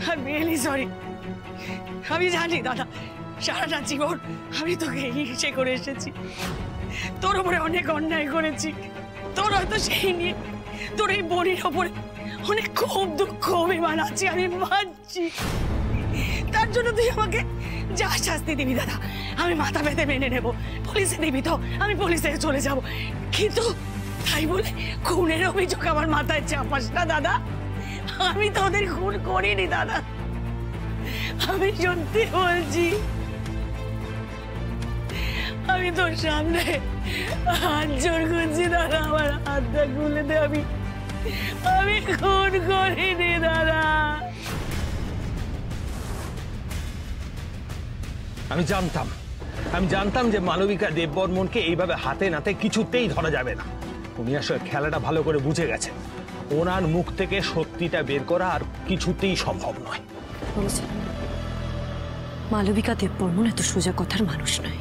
I'm really sorry. আমি জানি দাদা, সারাটা জীবন আমি তোকে হিংসে করে এসেছি, তোর উপরে অনেক অন্যায় করেছি। তোর হয়তো সেই নিয়ে তোর এই বোনের ওপরে অনেক খুব দুঃখ অভিমান আছে, আমি মানছি। তার জন্য তুই আমাকে যা শাস্তি দিবি দাদা আমি মাথা পেতে মেনে নেব। পুলিশে দিবি তো আমি পুলিশে চলে যাব, কিন্তু তাই বলে খুনের অভিযোগ আমার মাথায় চাপাস না দাদা। আমি তোদের খুন করিনি দাদা, আমি সত্যি বলছি। আমি তোর সামনে হাত জোর করছি দাদা, আমার হাতটা খুলে দে। আমি খুন করিনি দাদা। আমি জানতাম যে মালবিকা দেববর্মনকে এইভাবে হাতে নাতে কিছুতেই ধরা যাবে না। উনি আসলে খেলাটা ভালো করে বুঝে গেছেন। ওনার মুখ থেকে সত্যিটা বের করা আর কিছুতেই সম্ভব নয়। মালবিকা দেববর্মন এত সোজা কথার মানুষ নয়,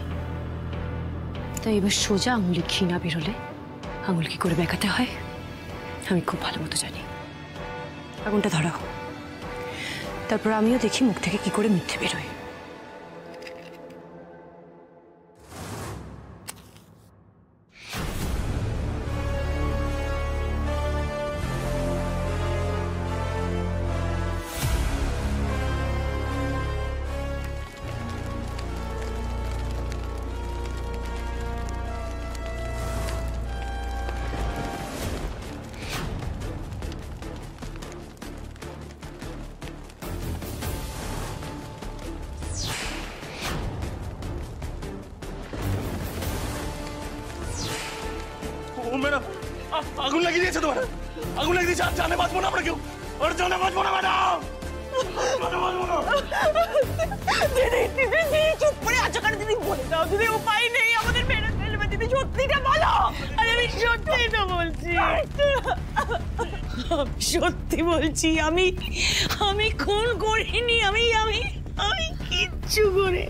তাই এবার সোজা আঙুলে ঘি না বেরোলে আঙুল কি করে বেঁকাতে হয় আমি খুব ভালো মতো জানি। আগুনটা ধরাও, তারপর আমিও দেখি মুখ থেকে কি করে মিথ্যে বেরোয়। আগুন লাগিয়ে দিয়েছে তোমার, আগুন লাগিয়ে দিয়েছে। জানে বাঁচবো না আমরা কেউ, ওর জানে বাঁচবো না ম্যাডাম। দিদি চুপ করে আছো কেন? দিদি বলে দাও, দিদি উপায় নেই, আমাদের মেরে ফেলবে। দিদি সত্যিটা বলো। আরে আমি সত্যিটা বলছি, সত্যি বলছি। আমি খুন করিনি, আমি কিচ্ছু করে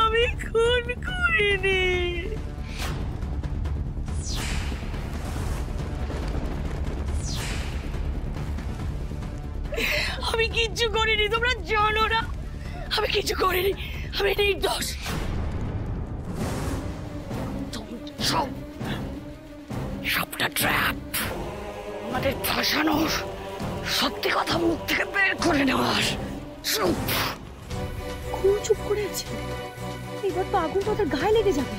আমি খুন করিনি। আমি কিচ্ছু করিনি, তোমরা জানো না আমি কিছু করিনি, আমি নির্দোষ। সবটা ট্র্যাপ, আমাদের ফাঁসানোর, সত্যি কথা মুখ থেকে বের করে নেওয়ার। চুপ করে আছে, এবার তো আগুন তো ওদের গায়ে লেগে যাবে।